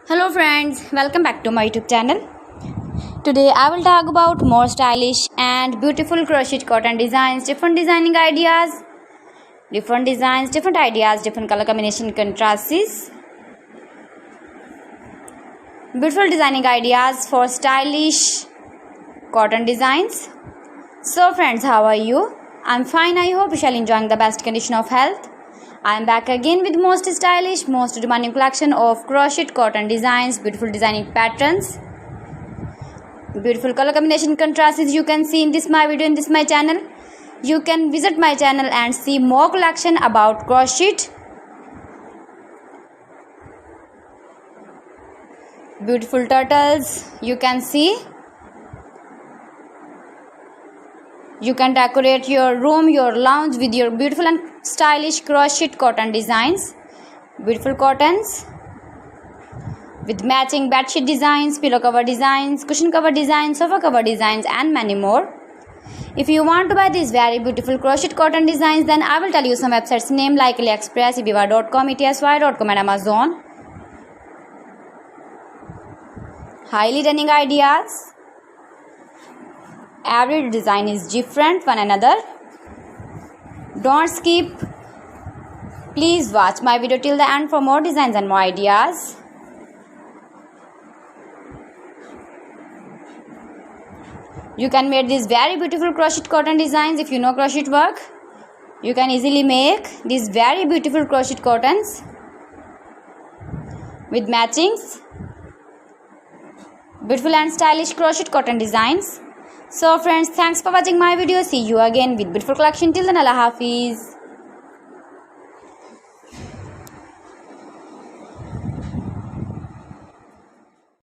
Hello friends, welcome back to my YouTube channel. Today I will talk about more stylish and beautiful crochet cotton designs, different designing ideas, different designs, different ideas, different color combination contrasts, beautiful designing ideas for stylish cotton designs. So friends, how are you? I'm fine. I hope you shall enjoying the best condition of health. I am back again with most stylish, most demanding collection of crochet cotton designs, beautiful designing patterns, beautiful color combination contrasts you can see in this my video, in this my channel. You can visit my channel and see more collection about crochet, beautiful turtles you can see. You can decorate your room, your lounge with your beautiful and stylish crochet cotton designs, beautiful cottons with matching bedsheet designs, pillow cover designs, cushion cover designs, sofa cover designs and many more. If you want to buy these very beautiful crochet cotton designs, then I will tell you some websites name like AliExpress, ebiva.com, etsy.com and Amazon. Highly running ideas. Every design is different one another. Don't skip. Please watch my video till the end for more designs and more ideas. You can make these very beautiful crochet cotton designs. If you know crochet work, you can easily make these very beautiful crochet cottons with matchings, beautiful and stylish crochet cotton designs. So friends, thanks for watching my video. See you again with beautiful collection. Till then, Allah Hafiz.